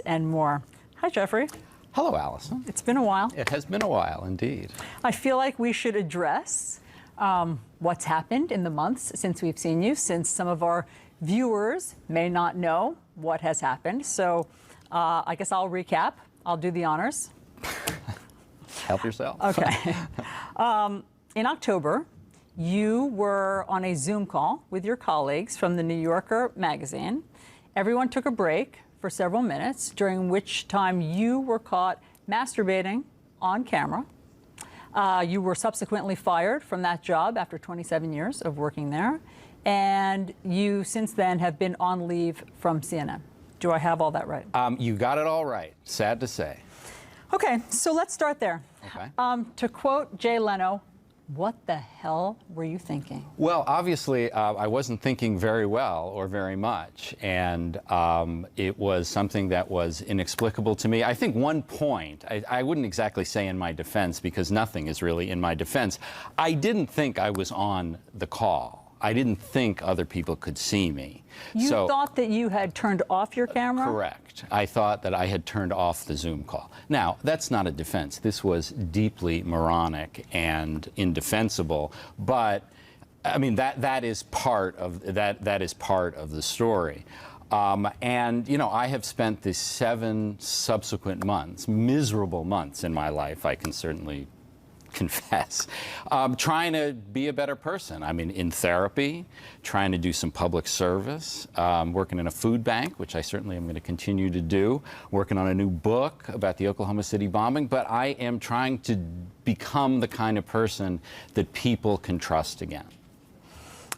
and more. Hi, Jeffrey. Hello, Allison. It's been a while. It has been a while, indeed. I feel like we should address what's happened in the months since we've seen you, since some of our viewers may not know what has happened. So I guess I'll recap. I'll do the honors. Help yourself. Okay. In October, you were on a Zoom call with your colleagues from the New Yorker magazine. Everyone took a break for several minutes, during which time you were caught masturbating on camera. You were subsequently fired from that job after 27 years of working there. And you, since then, have been on leave from CNN. Do I have all that right? You got it all right, sad to say. Okay, so let's start there. Okay. To quote Jay Leno, what the hell were you thinking? Well, obviously, I wasn't thinking very well or very much, and it was something that was inexplicable to me. I think one point, I wouldn't exactly say in my defense, because nothing is really in my defense. I didn't think I was on the call. I didn't think other people could see me. You thought that you had turned off your camera? Correct. I thought that I had turned off the Zoom call. Now, that's not a defense. This was deeply moronic and indefensible, but I mean that is part of that is part of the story. And you know, I have spent the 7 subsequent months, miserable months in my life, I can certainly confess, trying to be a better person. I mean, in therapy, trying to do some public service, working in a food bank, which I certainly am going to continue to do, working on a new book about the Oklahoma City bombing, but I am trying to become the kind of person that people can trust again.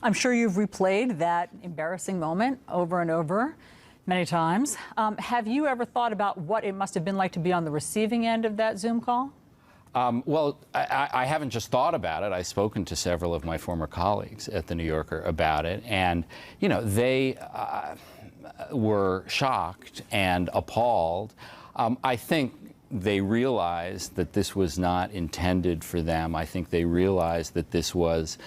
I'm sure you've replayed that embarrassing moment over and over many times. Have you ever thought about what it must have been like to be on the receiving end of that Zoom call? Well, I haven't just thought about it. I've spoken to several of my former colleagues at the New Yorker about it, and you know, they were shocked and appalled. I think they realized that this was not intended for them. I think they realized that this was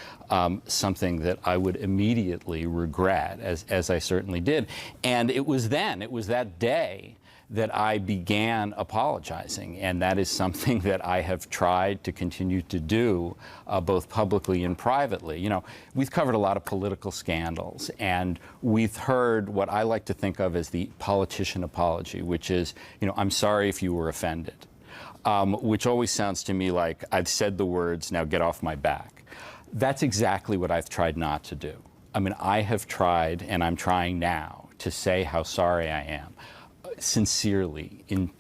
something that I would immediately regret, as I certainly did. And it was that day that I began apologizing, and that is something that I have tried to continue to do, both publicly and privately. You know, we've covered a lot of political scandals, and we've heard what I like to think of as the politician apology, which is, you know, I'm sorry if you were offended, which always sounds to me like I've said the words, now get off my back. That's exactly what I've tried not to do. I mean, I have tried, and I'm trying now, to say how sorry I am. Sincerely, in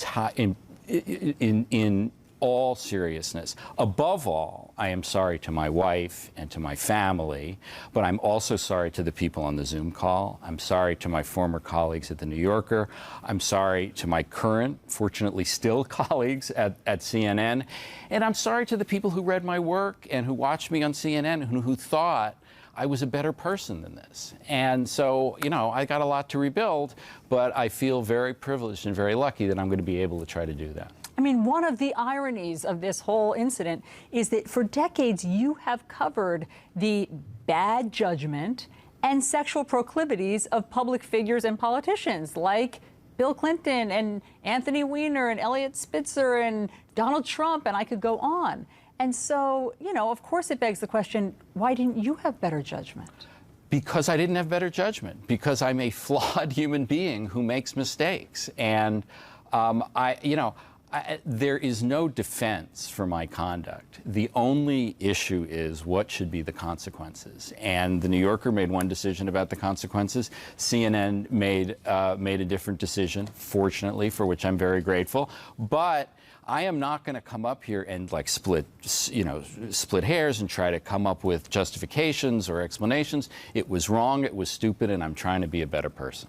all seriousness. Above all, I am sorry to my wife and to my family, but I'm also sorry to the people on the Zoom call. I'm sorry to my former colleagues at the New Yorker. I'm sorry to my current, fortunately still colleagues at CNN. And I'm sorry to the people who read my work and who watched me on CNN and who thought I was a better person than this. And so, you know, I got a lot to rebuild, but I feel very privileged and very lucky that I'm going to be able to try to do that. I mean, one of the ironies of this whole incident is that for decades you have covered the bad judgment and sexual proclivities of public figures and politicians like Bill Clinton and Anthony Weiner and Elliot Spitzer and Donald Trump, and I could go on. And so, you know, of course it begs the question, why didn't you have better judgment? Because I didn't have better judgment, because I'm a flawed human being who makes mistakes. And there is no defense for my conduct. The only issue is what should be the consequences. And the New Yorker made one decision about the consequences. CNN made a different decision, fortunately, for which I'm very grateful. But I am not going to come up here and like split hairs and try to come up with justifications or explanations. It was wrong, it was stupid, and I'm trying to be a better person.